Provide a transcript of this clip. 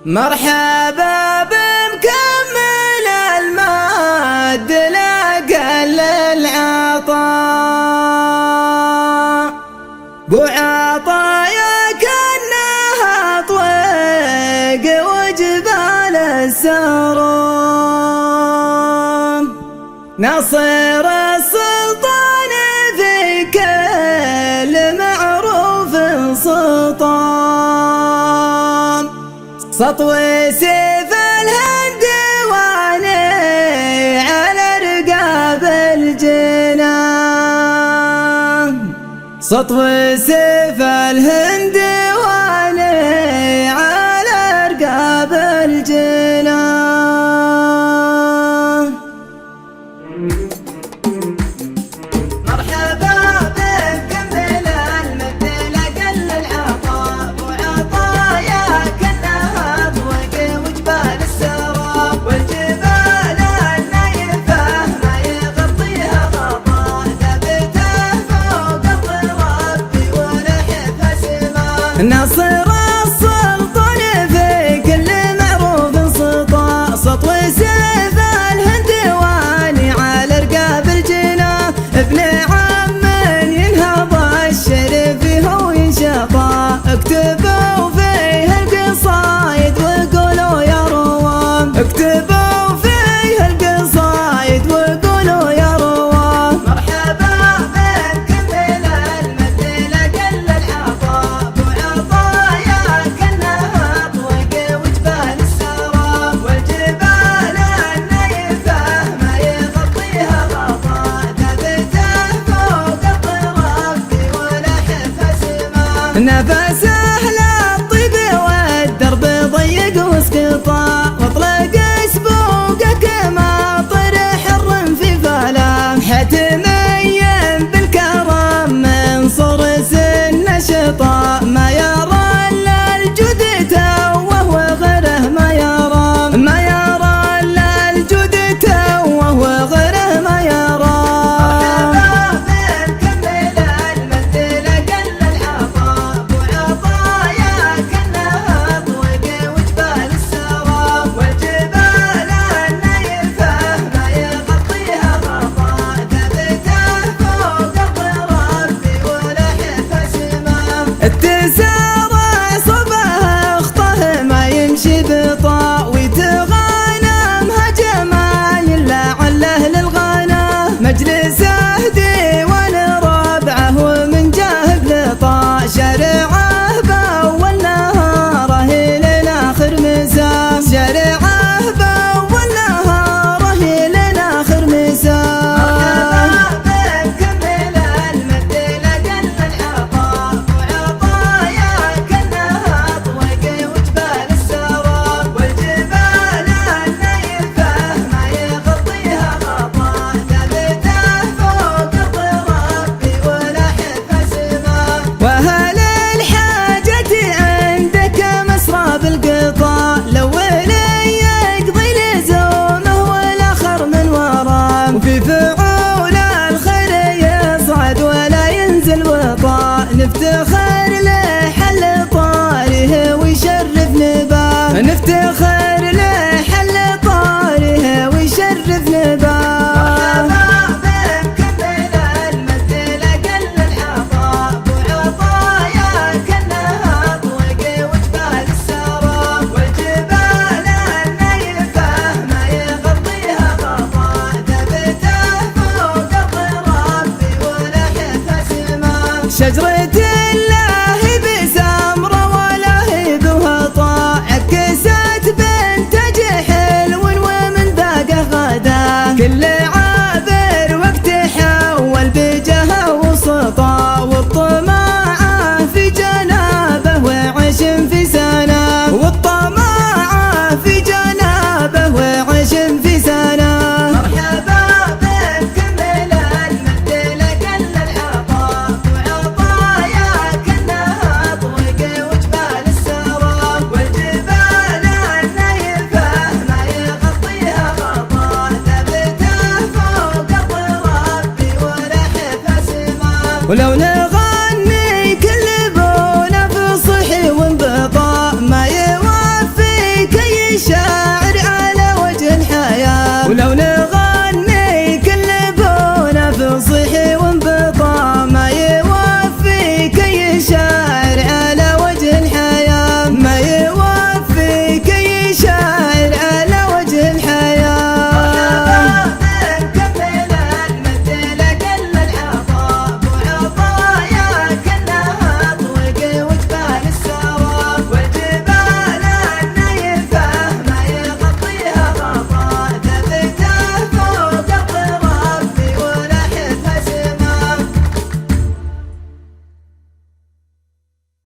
مرحبا بمكمل الماد لأقل العطاء، وعطايا كأنها طويق وجبال السروم، نصر السلطان في كل معروف سطام، سطو سيف الهندواني على رقاب الجنان، سطو سيف الهندواني على رقاب الجنان. مرحبا بمكمل المد لأقل العطاء، وعطايا كأنها طوق وجبال السراب، والجبال النايفة ما يغطيها غطاء، ثبته فوق الضراب ولحفها سماء، نصر السلطان في كل معروف سطاء، سطو سيف الهندواني على رقاب الجنان، ابن عم ينهض الشرف هو ينشطا، اكتبوا فيه القصايد وقولوا يا روام، اكتبوا فيه القصايد وقولوا يا روام. مرحبا بمكمل المد لأقل العطاء، وعطايا كأنها طوق وجبال السراب، والجبال النايفة ما يغطيها غطاء، ثبته فوق الضراب ولحفها سماء، نفسه للطيب والدرب ضيق واسقطا، واطلق سبوقك ما طرح الرم في فلام، حتميا بالكرم من صرس النشطا، ما يرى الا الجود وهو غيره ما يرى، ما يرى الا الجود وهو غيره ما يرى. مرحبا بمكمل المد لأقل العطاء، وعطايا كأنها طوق وجبال السراب، والجبال النايفة ما يغطيها غطاء، ثبته فوق الضراب ولحفها سماء، التسارع صبها اخطه ما يمشي بطاء، ويتغانمها جمال لعله للغنى، مجلسه ديوان ربعه ومن جاه بلطاء، شارعه بأول نهاره لين آخر مساء، شارعه بأول نهاره لين آخر مساء. مرحبا بمكمل المد لأقل العطاء، وعطايا كأنها طوق وجبال السراب، والجبال النايفة ما يغطيها غطاء، ثبته فوق الضراب ولحفها سماء، واهل الحاجة عندك مسراب القطاع، الاول يقضي لزومه والاخر من وراه، وفي فعول الخير يصعد ولا ينزل وطاء، نفتخر لحل طاره ويشرف نباه، نفتخر لحل طاره ويشرف نباه. مرحبا بمكمل المد لأقل العطاء، وعطايا كأنها طوق وجبال السراب، والجبال النايفة ما يغطيها غطاء، ثبته فوق الضراب ولحفها سماء، شجرة الله بسمرة ولا هي بوهطاء، عكست بنتج حلو ومن ذاقه غدا، كل عابر وقت حول بجهه وسطا، والطماعة في جنابه وعش في سنة، والطماعة في جنابه وعش في سنة. مرحبا بمكمل المد لأقل العطاء، وعطايا كأنها طوق وجبال السراب، والجبال النايفة ما يغطيها غطاء، ثبته فوق الضراب ولحفها سماء، ولولا